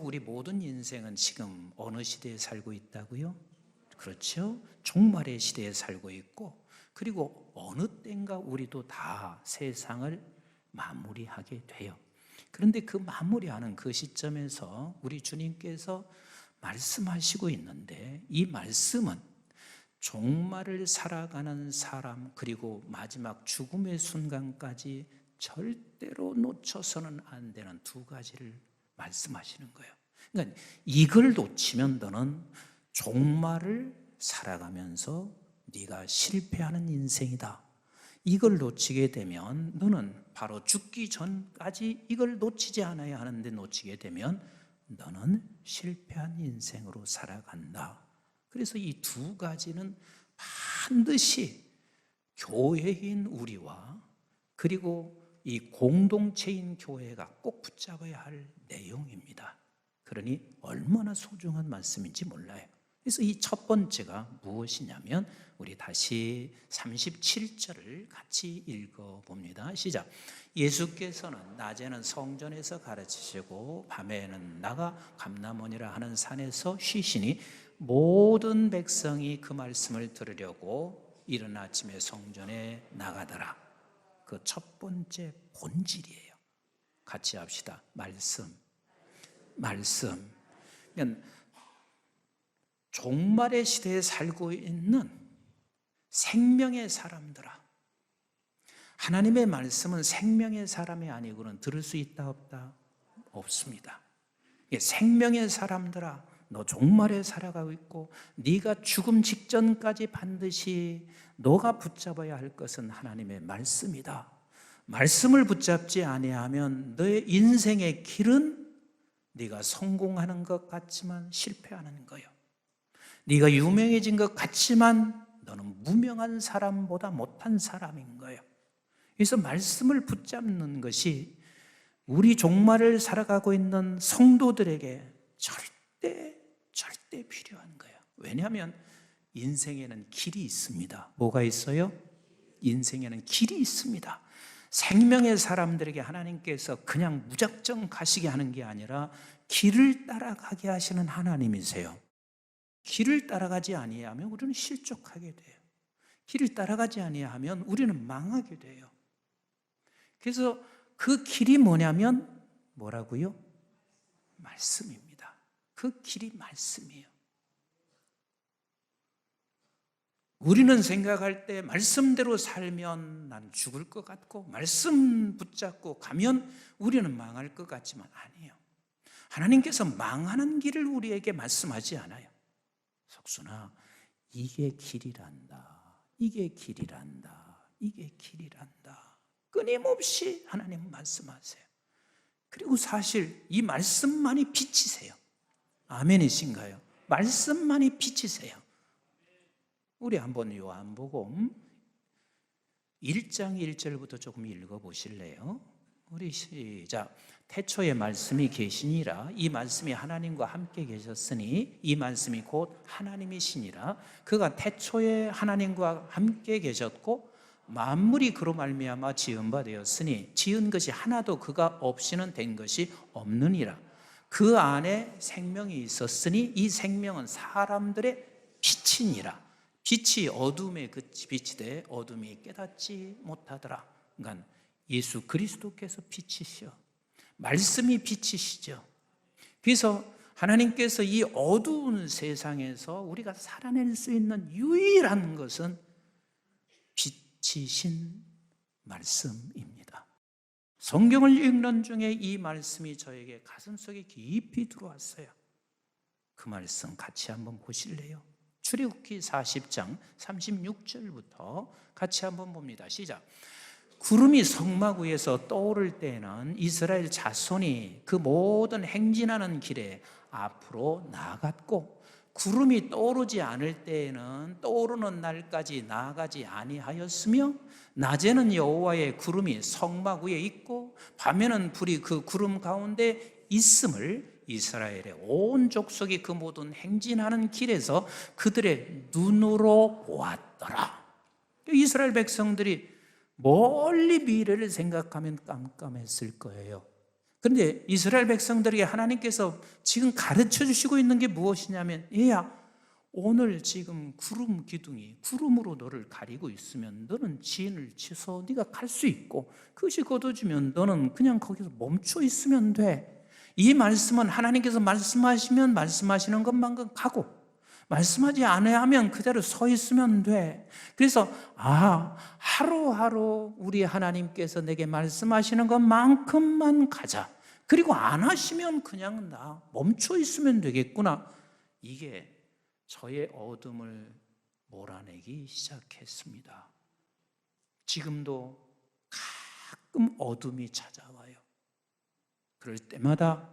우리 모든 인생은 지금 어느 시대에 살고 있다고요? 그렇죠? 종말의 시대에 살고 있고, 그리고 어느 때인가 우리도 다 세상을 마무리하게 돼요. 그런데 그 마무리하는 그 시점에서 우리 주님께서 말씀하시고 있는데, 이 말씀은 종말을 살아가는 사람, 그리고 마지막 죽음의 순간까지 절대로 놓쳐서는 안 되는 두 가지를 말씀하시는 거예요. 그러니까 이걸 놓치면 너는 종말을 살아가면서 네가 실패하는 인생이다. 이걸 놓치게 되면 너는 바로 죽기 전까지 이걸 놓치지 않아야 하는데 놓치게 되면 너는 실패한 인생으로 살아간다. 그래서 이 두 가지는 반드시 교회인 우리와 그리고 이 공동체인 교회가 꼭 붙잡아야 할 내용입니다. 그러니 얼마나 소중한 말씀인지 몰라요. 그래서 이 첫 번째가 무엇이냐면 우리 다시 37절을 같이 읽어봅니다. 시작. 예수께서는 낮에는 성전에서 가르치시고 밤에는 나가 감람원이라 하는 산에서 쉬시니 모든 백성이 그 말씀을 들으려고 이른 아침에 성전에 나가더라. 그 첫 번째 본질이에요. 같이 합시다. 말씀. 그러니까 종말의 시대에 살고 있는 생명의 사람들아, 하나님의 말씀은 생명의 사람이 아니고는 들을 수 있다 없다? 없습니다. 생명의 사람들아, 너 종말에 살아가고 있고 네가 죽음 직전까지 반드시 너가 붙잡아야 할 것은 하나님의 말씀이다. 말씀을 붙잡지 아니하면 너의 인생의 길은 네가 성공하는 것 같지만 실패하는 거예요. 네가 유명해진 것 같지만 너는 무명한 사람보다 못한 사람인 거예요. 그래서 말씀을 붙잡는 것이 우리 종말을 살아가고 있는 성도들에게 절대 필요한 거예요. 왜냐하면 인생에는 길이 있습니다. 뭐가 있어요? 인생에는 길이 있습니다. 생명의 사람들에게 하나님께서 그냥 무작정 가시게 하는 게 아니라 길을 따라가게 하시는 하나님이세요. 길을 따라가지 아니하면 우리는 실족하게 돼요. 길을 따라가지 아니하면 우리는 망하게 돼요. 그래서 그 길이 뭐냐면 뭐라고요? 말씀입니다. 그 길이 말씀이에요. 우리는 생각할 때 말씀대로 살면 난 죽을 것 같고 말씀 붙잡고 가면 우리는 망할 것 같지만 아니에요. 하나님께서 망하는 길을 우리에게 말씀하지 않아요. 석순아, 이게 길이란다. 이게 길이란다. 이게 길이란다. 끊임없이 하나님 말씀하세요. 그리고 사실 이 말씀만이 빛이세요. 아멘이신가요? 말씀만이 빛이세요. 우리 한번 요한복음 1장 1절부터 조금 읽어보실래요? 우리 시작. 태초에 말씀이 계시니라. 이 말씀이 하나님과 함께 계셨으니 이 말씀이 곧 하나님이시니라. 그가 태초에 하나님과 함께 계셨고 만물이 그로 말미암아 지은 바 되었으니 지은 것이 하나도 그가 없이는 된 것이 없느니라. 그 안에 생명이 있었으니 이 생명은 사람들의 빛이니라. 빛이 어둠에 빛이 돼 어둠이 깨닫지 못하더라. 그러니까 예수 그리스도께서 빛이시여, 말씀이 빛이시죠. 그래서 하나님께서 이 어두운 세상에서 우리가 살아낼 수 있는 유일한 것은 빛이신 말씀입니다. 성경을 읽는 중에 이 말씀이 저에게 가슴속에 깊이 들어왔어요. 그 말씀 같이 한번 보실래요? 출애굽기 40장 36절부터 같이 한번 봅니다. 시작. 구름이 성막 위에서 떠오를 때에는 이스라엘 자손이 그 모든 행진하는 길에 앞으로 나아갔고 구름이 떠오르지 않을 때에는 떠오르는 날까지 나아가지 아니하였으며 낮에는 여호와의 구름이 성막 위에 있고 밤에는 불이 그 구름 가운데 있음을 이스라엘의 온 족속이 그 모든 행진하는 길에서 그들의 눈으로 보았더라. 이스라엘 백성들이 멀리 미래를 생각하면 깜깜했을 거예요. 그런데 이스라엘 백성들에게 하나님께서 지금 가르쳐 주시고 있는 게 무엇이냐면, 얘야, 오늘 지금 구름 기둥이 구름으로 너를 가리고 있으면 너는 진을 치서 네가 갈 수 있고, 그것이 거둬지면 너는 그냥 거기서 멈춰 있으면 돼. 이 말씀은 하나님께서 말씀하시면 말씀하시는 것만큼 가고, 말씀하지 않아야 하면 그대로 서 있으면 돼. 그래서 하루하루 우리 하나님께서 내게 말씀하시는 것만큼만 가자. 그리고 안 하시면 그냥 나 멈춰 있으면 되겠구나. 이게 저의 어둠을 몰아내기 시작했습니다. 지금도 가끔 어둠이 찾아와요. 그럴 때마다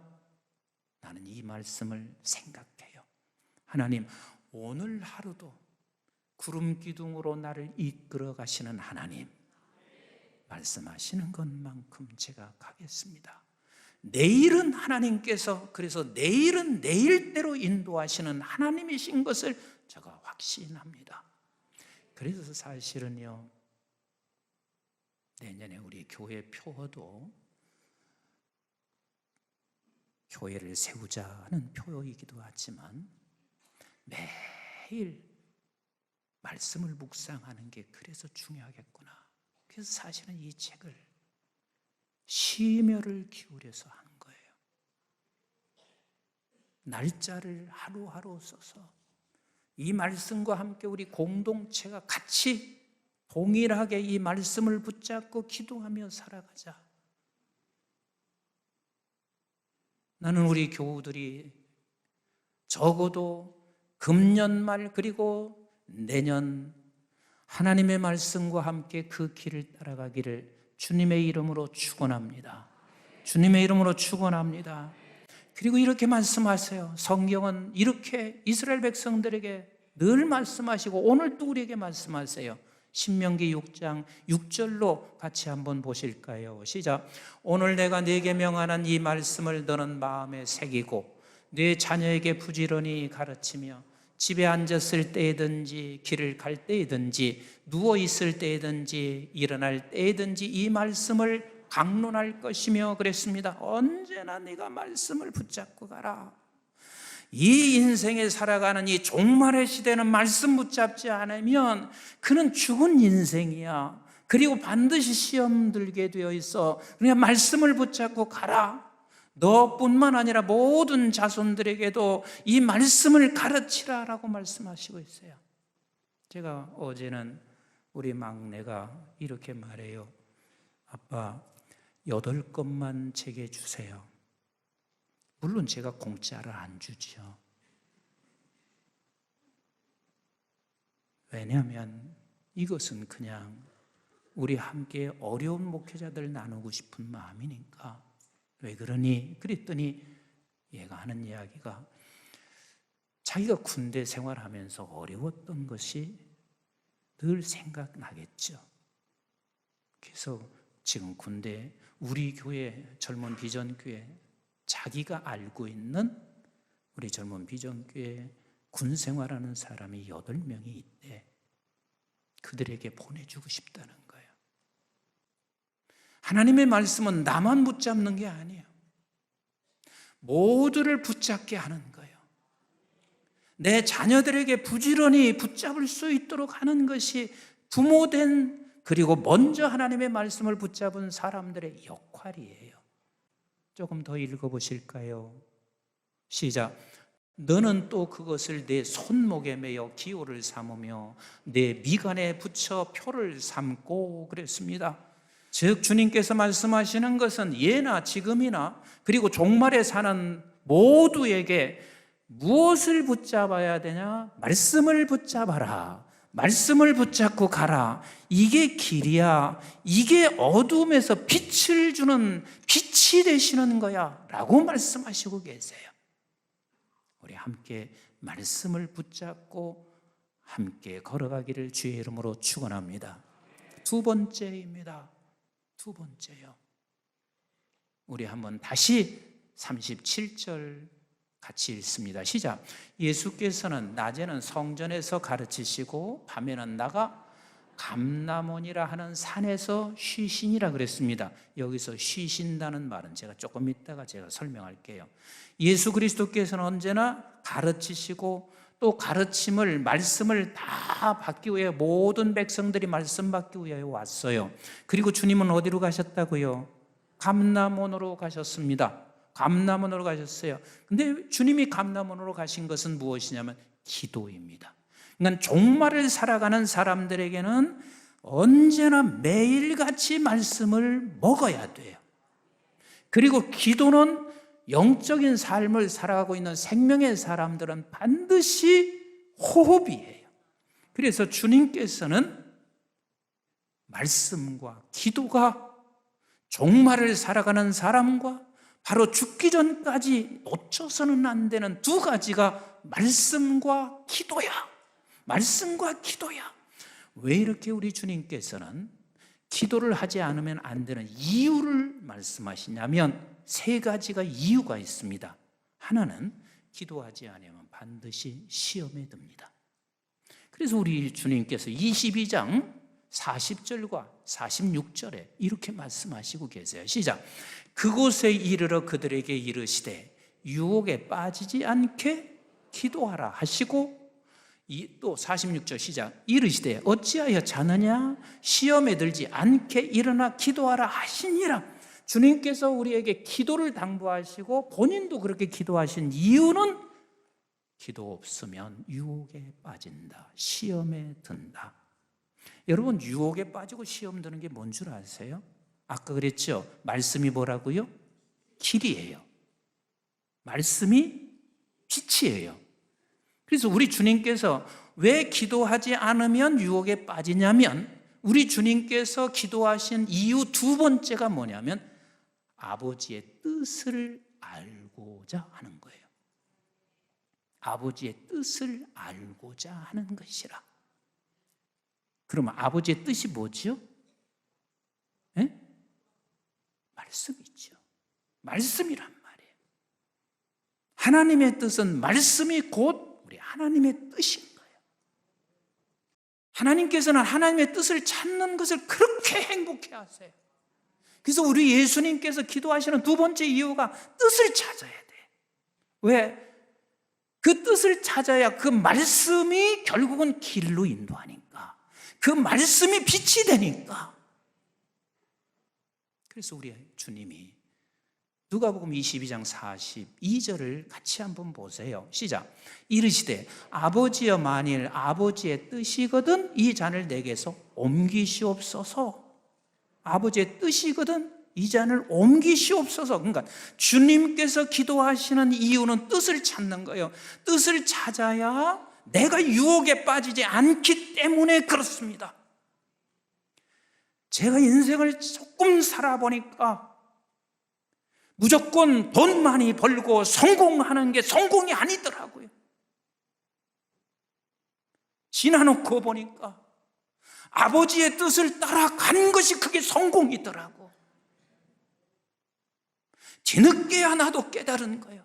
나는 이 말씀을 생각해요. 하나님, 오늘 하루도 구름 기둥으로 나를 이끌어 가시는 하나님, 말씀하시는 것만큼 제가 가겠습니다. 내일은 하나님께서, 그래서 내일은 내일대로 인도하시는 하나님이신 것을 제가 확신합니다. 그래서 사실은요, 내년에 우리 교회 표어도 교회를 세우자 하는 표어이기도 하지만, 매일 말씀을 묵상하는 게 그래서 중요하겠구나. 그래서 사실은 이 책을 심혈을 기울여서 한 거예요. 날짜를 하루하루 써서 이 말씀과 함께 우리 공동체가 같이 동일하게 이 말씀을 붙잡고 기도하며 살아가자. 나는 우리 교우들이 적어도 금년 말 그리고 내년 하나님의 말씀과 함께 그 길을 따라가기를 주님의 이름으로 축원합니다. 주님의 이름으로 축원합니다. 그리고 이렇게 말씀하세요. 성경은 이렇게 이스라엘 백성들에게 늘 말씀하시고 오늘도 우리에게 말씀하세요. 신명기 6장 6절로 같이 한번 보실까요? 시작. 오늘 내가 네게 명하는 이 말씀을 너는 마음에 새기고 네 자녀에게 부지런히 가르치며 집에 앉았을 때든지 길을 갈 때든지 누워 있을 때든지 일어날 때든지 이 말씀을 강론할 것이며 그랬습니다. 언제나 네가 말씀을 붙잡고 가라. 이 인생에 살아가는 이 종말의 시대는 말씀 붙잡지 않으면 그는 죽은 인생이야. 그리고 반드시 시험 들게 되어 있어. 그냥 말씀을 붙잡고 가라. 너뿐만 아니라 모든 자손들에게도 이 말씀을 가르치라라고 말씀하시고 있어요. 제가 어제는 우리 막내가 이렇게 말해요. 아빠, 8권만 제게 주세요. 물론 제가 공짜를 안 주지요. 왜냐하면 이것은 그냥 우리 함께 어려운 목회자들 나누고 싶은 마음이니까. 왜 그러니? 그랬더니 얘가 하는 이야기가 자기가 군대 생활하면서 어려웠던 것이 늘 생각나겠죠. 그래서 지금 군대, 우리 교회 젊은 비전교회, 자기가 알고 있는 우리 젊은 비전교회 군 생활하는 사람이 8명이 있대. 그들에게 보내주고 싶다는 거예요. 하나님의 말씀은 나만 붙잡는 게 아니에요. 모두를 붙잡게 하는 거예요. 내 자녀들에게 부지런히 붙잡을 수 있도록 하는 것이 부모된, 그리고 먼저 하나님의 말씀을 붙잡은 사람들의 역할이에요. 조금 더 읽어보실까요? 시작. 너는 또 그것을 내 손목에 매어 기호를 삼으며 내 미간에 붙여 표를 삼고 그랬습니다. 즉 주님께서 말씀하시는 것은 예나 지금이나 그리고 종말에 사는 모두에게 무엇을 붙잡아야 되냐? 말씀을 붙잡아라. 말씀을 붙잡고 가라. 이게 길이야. 이게 어둠에서 빛을 주는 빛이 되시는 거야 라고 말씀하시고 계세요. 우리 함께 말씀을 붙잡고 함께 걸어가기를 주의 이름으로 축원합니다. 두 번째입니다. 두 번째요. 우리 한번 다시 37절 같이 읽습니다. 시작. 예수께서는 낮에는 성전에서 가르치시고 밤에는 나가 감람원이라 하는 산에서 쉬시니라 그랬습니다. 여기서 쉬신다는 말은 제가 조금 이따가 제가 설명할게요. 예수 그리스도께서는 언제나 가르치시고 또 가르침을, 말씀을 다 받기 위해 모든 백성들이 말씀 받기 위해 왔어요. 그리고 주님은 어디로 가셨다고요? 감람원으로 가셨습니다. 감람원으로 가셨어요. 근데 주님이 감람원으로 가신 것은 무엇이냐면 기도입니다. 그러니까 종말을 살아가는 사람들에게는 언제나 매일같이 말씀을 먹어야 돼요. 그리고 기도는 영적인 삶을 살아가고 있는 생명의 사람들은 반드시 호흡이에요. 그래서 주님께서는 말씀과 기도가 종말을 살아가는 사람과 바로 죽기 전까지 놓쳐서는 안 되는 두 가지가 말씀과 기도야. 말씀과 기도야. 왜 이렇게 우리 주님께서는 기도를 하지 않으면 안 되는 이유를 말씀하시냐면 세 가지가 이유가 있습니다. 하나는 기도하지 않으면 반드시 시험에 듭니다. 그래서 우리 주님께서 22장 40절과 46절에 이렇게 말씀하시고 계세요. 시작. 그곳에 이르러 그들에게 이르시되 유혹에 빠지지 않게 기도하라 하시고, 또 46절 시작. 이르시되 어찌하여 자느냐? 시험에 들지 않게 일어나 기도하라 하시니라. 주님께서 우리에게 기도를 당부하시고 본인도 그렇게 기도하신 이유는 기도 없으면 유혹에 빠진다, 시험에 든다. 여러분, 유혹에 빠지고 시험 드는 게 뭔 줄 아세요? 아까 그랬죠? 말씀이 뭐라고요? 길이에요. 말씀이 빛이에요. 그래서 우리 주님께서 왜 기도하지 않으면 유혹에 빠지냐면, 우리 주님께서 기도하신 이유 두 번째가 뭐냐면 아버지의 뜻을 알고자 하는 거예요. 아버지의 뜻을 알고자 하는 것이라. 그러면 아버지의 뜻이 뭐죠? 네? 말씀이죠. 말씀이란 말이에요. 하나님의 뜻은 말씀이 곧 우리 하나님의 뜻인 거예요. 하나님께서는 하나님의 뜻을 찾는 것을 그렇게 행복해 하세요. 그래서 우리 예수님께서 기도하시는 두 번째 이유가 뜻을 찾아야 돼. 왜? 그 뜻을 찾아야 그 말씀이 결국은 길로 인도하니까. 그 말씀이 빛이 되니까. 그래서 우리 주님이 누가복음 22장 42절을 같이 한번 보세요. 시작. 이르시되 아버지여 만일 아버지의 뜻이거든 이 잔을 내게서 옮기시옵소서. 아버지의 뜻이거든 이 잔을 옮기시옵소서. 그러니까 주님께서 기도하시는 이유는 뜻을 찾는 거예요. 뜻을 찾아야 내가 유혹에 빠지지 않기 때문에 그렇습니다. 제가 인생을 조금 살아보니까 무조건 돈 많이 벌고 성공하는 게 성공이 아니더라고요. 지나놓고 보니까 아버지의 뜻을 따라간 것이 그게 성공이더라고. 뒤늦게야 나도 깨달은 거예요.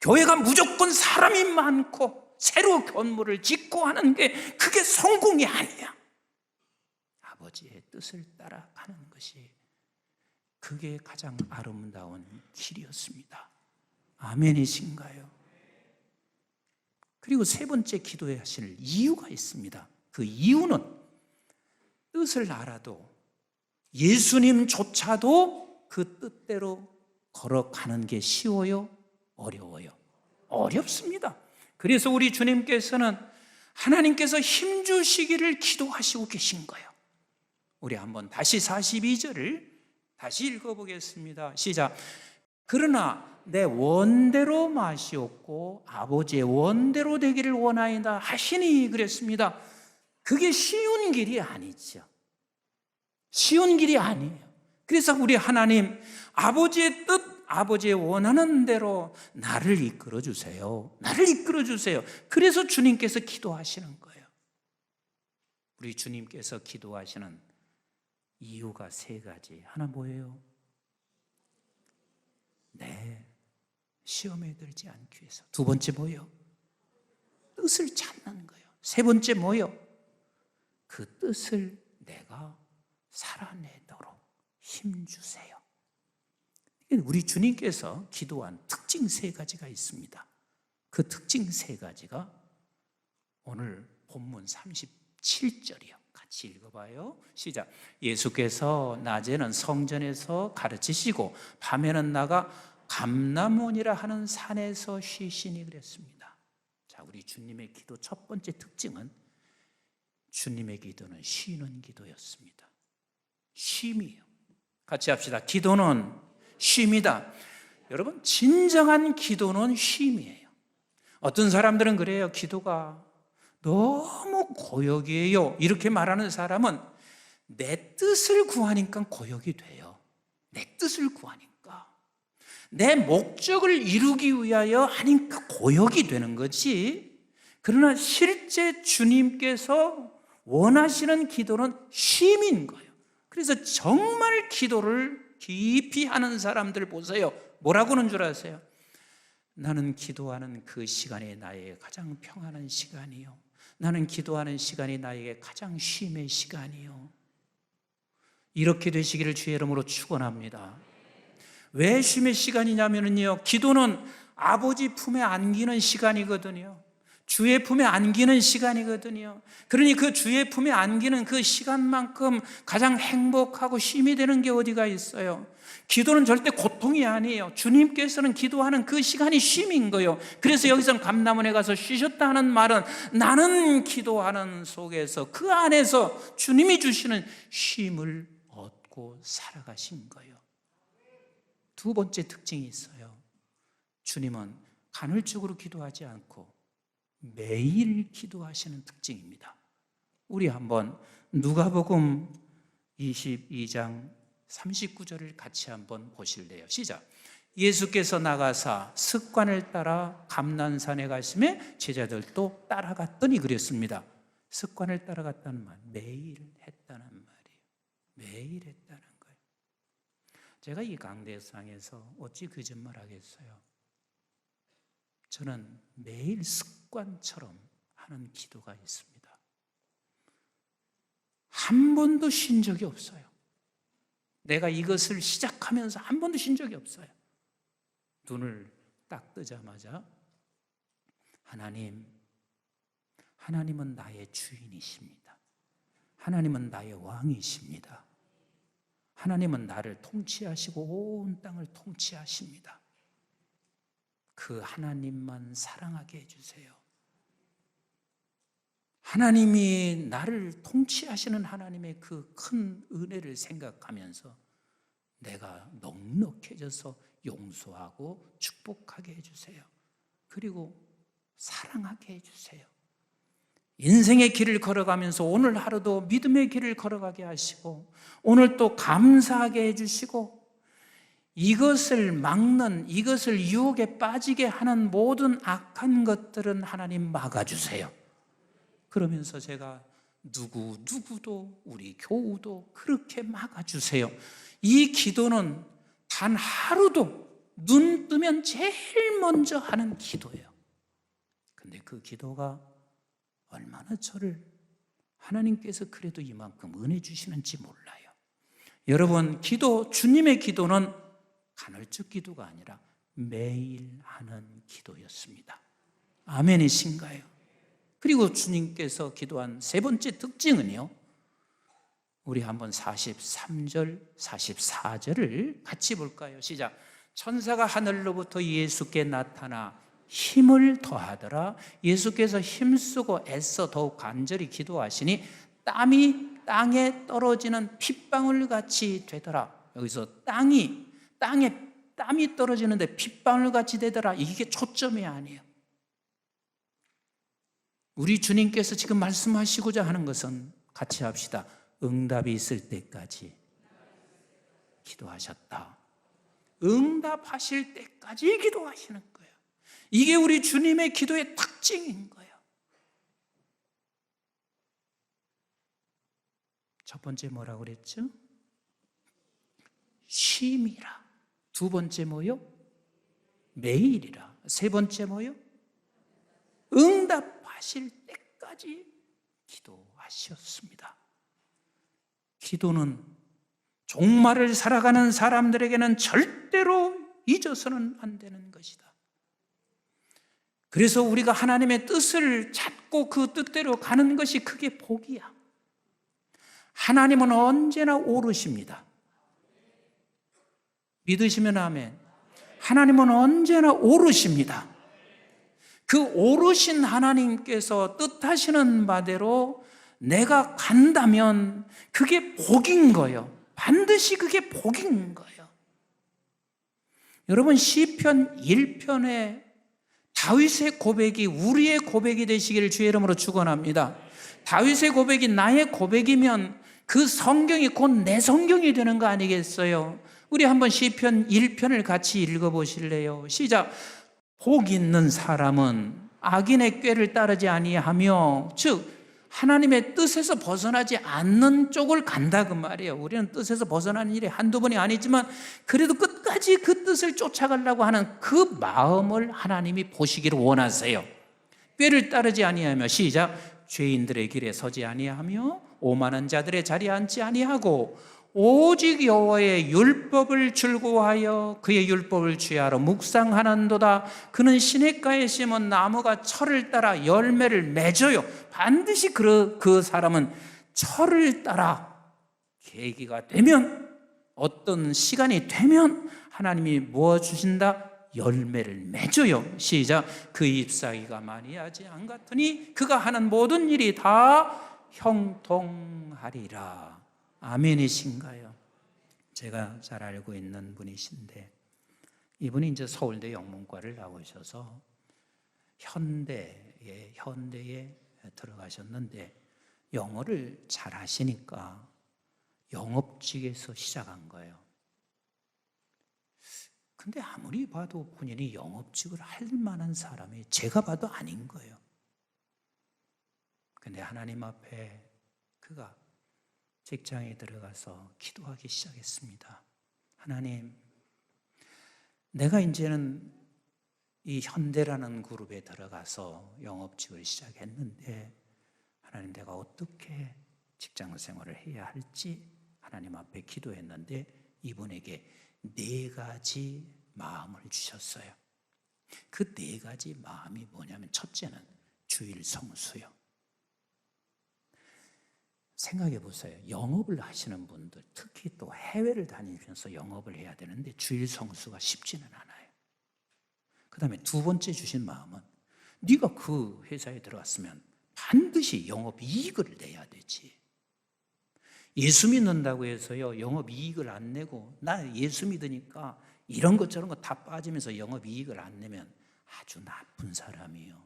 교회가 무조건 사람이 많고 새로 건물을 짓고 하는 게 그게 성공이 아니야. 아버지의 뜻을 따라가는 것이 그게 가장 아름다운 길이었습니다. 아멘이신가요? 그리고 세 번째 기도해야 하실 이유가 있습니다. 그 이유는 뜻을 알아도 예수님조차도 그 뜻대로 걸어가는 게 쉬워요? 어려워요? 어렵습니다. 그래서 우리 주님께서는 하나님께서 힘주시기를 기도하시고 계신 거예요. 우리 한번 다시 42절을 다시 읽어보겠습니다. 시작. 그러나 내 원대로 마시옵고 아버지의 원대로 되기를 원하이다 하시니 그랬습니다. 그게 쉬운 길이 아니죠. 쉬운 길이 아니에요. 그래서 우리 하나님, 아버지의 뜻, 아버지의 원하는 대로 나를 이끌어 주세요. 나를 이끌어 주세요. 그래서 주님께서 기도하시는 거예요. 우리 주님께서 기도하시는 이유가 세 가지. 하나 뭐예요? 네, 시험에 들지 않기 위해서. 두 번째 뭐예요? 뜻을 찾는 거예요. 세 번째 뭐예요? 그 뜻을 내가 살아내도록 힘주세요. 우리 주님께서 기도한 특징 3가지가 있습니다. 그 특징 3가지가 오늘 본문 37절이요. 같이 읽어봐요. 시작. 예수께서 낮에는 성전에서 가르치시고 밤에는 나가 감람원이라 하는 산에서 쉬시니 그랬습니다. 자, 우리 주님의 기도 첫 번째 특징은 주님의 기도는 쉬는 기도였습니다. 쉼이에요. 같이 합시다. 기도는 쉼이다. 여러분, 진정한 기도는 쉼이에요. 어떤 사람들은 그래요. 기도가 너무 고역이에요. 이렇게 말하는 사람은 내 뜻을 구하니까 고역이 돼요. 내 뜻을 구하니까. 내 목적을 이루기 위하여 하니까 고역이 되는 거지. 그러나 실제 주님께서 원하시는 기도는 쉼인 거예요. 그래서 정말 기도를 깊이 하는 사람들 보세요. 뭐라고 하는 줄 아세요? 나는 기도하는 그 시간이 나에게 가장 평안한 시간이요. 나는 기도하는 시간이 나에게 가장 쉼의 시간이요. 이렇게 되시기를 주의 이름으로 축원합니다. 왜 쉼의 시간이냐면요, 기도는 아버지 품에 안기는 시간이거든요. 주의 품에 안기는 시간이거든요. 그러니 그 주의 품에 안기는 그 시간만큼 가장 행복하고 쉼이 되는 게 어디가 있어요? 기도는 절대 고통이 아니에요. 주님께서는 기도하는 그 시간이 쉼인 거예요. 그래서 여기서는 감람원에 가서 쉬셨다 하는 말은 나는 기도하는 속에서 그 안에서 주님이 주시는 쉼을 얻고 살아가신 거예요. 두 번째 특징이 있어요. 주님은 간헐적으로 기도하지 않고 매일 기도하시는 특징입니다. 우리 한번 누가복음 22장 39절을 같이 한번 보실래요? 시작. 예수께서 나가사 습관을 따라 감난산에 가시매 제자들도 따라갔더니 그랬습니다. 습관을 따라갔다는 말, 매일 했다는 말이에요. 매일 했다는 거예요. 제가 이 강대상에서 어찌 거짓말 하겠어요? 저는 매일 습관처럼 하는 기도가 있습니다. 한 번도 쉰 적이 없어요. 내가 이것을 시작하면서 한 번도 쉰 적이 없어요. 눈을 딱 뜨자마자 하나님은 나의 주인이십니다. 하나님은 나의 왕이십니다. 하나님은 나를 통치하시고 온 땅을 통치하십니다. 그 하나님만 사랑하게 해주세요. 하나님이 나를 통치하시는 하나님의 그 큰 은혜를 생각하면서 내가 넉넉해져서 용서하고 축복하게 해주세요. 그리고 사랑하게 해주세요. 인생의 길을 걸어가면서 오늘 하루도 믿음의 길을 걸어가게 하시고 오늘 또 감사하게 해주시고 이것을 막는, 이것을 유혹에 빠지게 하는 모든 악한 것들은 하나님 막아주세요. 그러면서 제가 누구도 우리 교우도 그렇게 막아주세요. 이 기도는 단 하루도 눈 뜨면 제일 먼저 하는 기도예요. 근데 그 기도가 얼마나 저를 하나님께서 그래도 이만큼 은혜 주시는지 몰라요. 여러분, 주님의 기도는 간헐적 기도가 아니라 매일 하는 기도였습니다. 아멘이신가요? 그리고 주님께서 기도한 세 번째 특징은요, 우리 한번 43절, 44절을 같이 볼까요? 시작. 천사가 하늘로부터 예수께 나타나 힘을 더하더라. 예수께서 힘쓰고 애써 더욱 간절히 기도하시니 땀이 땅에 떨어지는 핏방울 같이 되더라. 여기서 땅에 땀이 떨어지는데 핏방울 같이 되더라. 이게 초점이 아니에요. 우리 주님께서 지금 말씀하시고자 하는 것은 같이 합시다. 응답이 있을 때까지 기도하셨다. 응답하실 때까지 기도하시는 거예요. 이게 우리 주님의 기도의 특징인 거예요. 첫 번째 뭐라고 그랬죠? 쉼이라. 두 번째 뭐요? 매일이라. 세 번째 뭐요? 응답하실 때까지 기도하셨다. 하셨습니다. 기도는 종말을 살아가는 사람들에게는 절대로 잊어서는 안 되는 것이다. 그래서 우리가 하나님의 뜻을 찾고 그 뜻대로 가는 것이 그게 복이야. 하나님은 언제나 오르십니다. 믿으시면 아멘. 하나님은 언제나 오르십니다. 그 오르신 하나님께서 뜻하시는 바대로 내가 간다면 그게 복인 거예요. 반드시 그게 복인 거예요. 여러분, 시편 1편에 다윗의 고백이 우리의 고백이 되시기를 주의 이름으로 축원합니다. 다윗의 고백이 나의 고백이면 그 성경이 곧 내 성경이 되는 거 아니겠어요? 우리 한번 시편 1편을 같이 읽어보실래요? 시작. 복 있는 사람은 악인의 꾀를 따르지 아니하며, 즉 하나님의 뜻에서 벗어나지 않는 쪽을 간다 그 말이에요. 우리는 뜻에서 벗어나는 일이 한두 번이 아니지만 그래도 끝까지 그 뜻을 쫓아가려고 하는 그 마음을 하나님이 보시기를 원하세요. 꾀를 따르지 아니하며, 시작. 죄인들의 길에 서지 아니하며 오만한 자들의 자리에 앉지 아니하고 오직 여호와의 율법을 즐거워하여 그의 율법을 취하러 묵상하는도다. 그는 시냇가에 심은 나무가 철을 따라 열매를 맺어요. 반드시 그 사람은 철을 따라 계기가 되면, 어떤 시간이 되면 하나님이 모아 주신다. 열매를 맺어요. 시작. 그 잎사귀가 많이 하지 안 같으니 그가 하는 모든 일이 다 형통하리라. 아멘이신가요? 제가 잘 알고 있는 분이신데, 이분이 이제 서울대 영문과를 나오셔서 현대에 들어가셨는데 영어를 잘 하시니까 영업직에서 시작한 거예요. 근데 아무리 봐도 본인이 영업직을 할 만한 사람이 제가 봐도 아닌 거예요. 근데 하나님 앞에 그가 직장에 들어가서 기도하기 시작했습니다. 하나님, 내가 이제는 이 현대라는 그룹에 들어가서 영업직을 시작했는데 하나님, 내가 어떻게 직장 생활을 해야 할지 하나님 앞에 기도했는데 이분에게 4가지 마음을 주셨어요. 그 4가지 마음이 뭐냐면, 첫째는 주일 성수요. 생각해 보세요. 영업을 하시는 분들, 특히 또 해외를 다니면서 영업을 해야 되는데 주일 성수가 쉽지는 않아요. 그 다음에 2번째 주신 마음은, 네가 그 회사에 들어갔으면 반드시 영업이익을 내야 되지. 예수 믿는다고 해서요 영업이익을 안 내고, 나 예수 믿으니까 이런 것 저런 거 다 빠지면서 영업이익을 안 내면 아주 나쁜 사람이에요.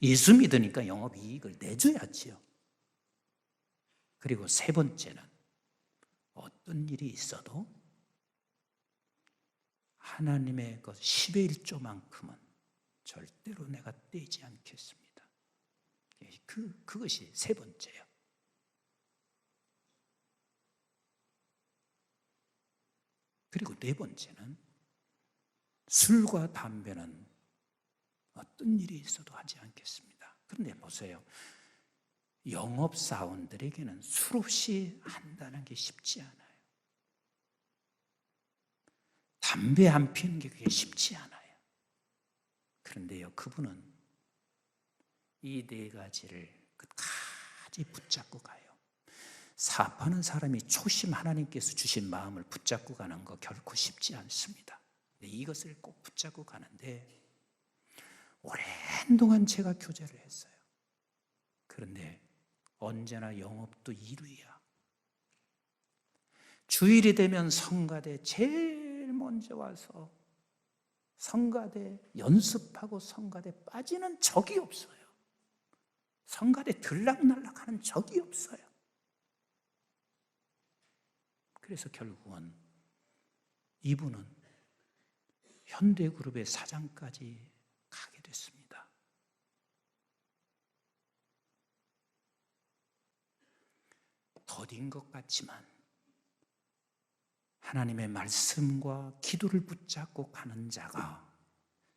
예수 믿으니까 영업이익을 내줘야지요. 그리고 3번째는, 어떤 일이 있어도 하나님의 그 10의 1조만큼은 절대로 내가 떼지 않겠습니다. 그것이 3번째예요. 그리고 4번째는, 술과 담배는 어떤 일이 있어도 하지 않겠습니다. 그런데 보세요. 영업사원들에게는 술 없이 한다는 게 쉽지 않아요. 담배 안 피우는 게 그게 쉽지 않아요. 그런데요, 그분은 이 4가지를 끝까지 붙잡고 가요. 사업하는 사람이 초심 하나님께서 주신 마음을 붙잡고 가는 거 결코 쉽지 않습니다. 근데 이것을 꼭 붙잡고 가는데 오랜 동안 제가 교제를 했어요. 그런데 언제나 영업도 1위야. 주일이 되면 성가대 제일 먼저 와서 성가대 연습하고 성가대 빠지는 적이 없어요. 성가대 들락날락하는 적이 없어요. 그래서 결국은 이분은 현대그룹의 사장까지 가게 됐습니다. 더딘 것 같지만 하나님의 말씀과 기도를 붙잡고 가는 자가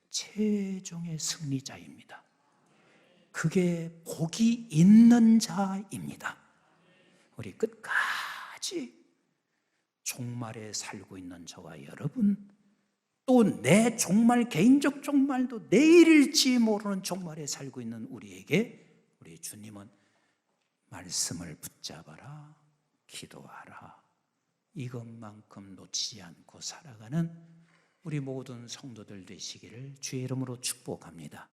최종의 승리자입니다. 그게 복이 있는 자입니다. 우리 끝까지 종말에 살고 있는 저와 여러분, 또 내 종말, 개인적 종말도 내일일지 모르는 종말에 살고 있는 우리에게 우리 주님은 말씀을 붙잡아라, 기도하라, 이것만큼 놓치지 않고 살아가는 우리 모든 성도들 되시기를 주의 이름으로 축복합니다.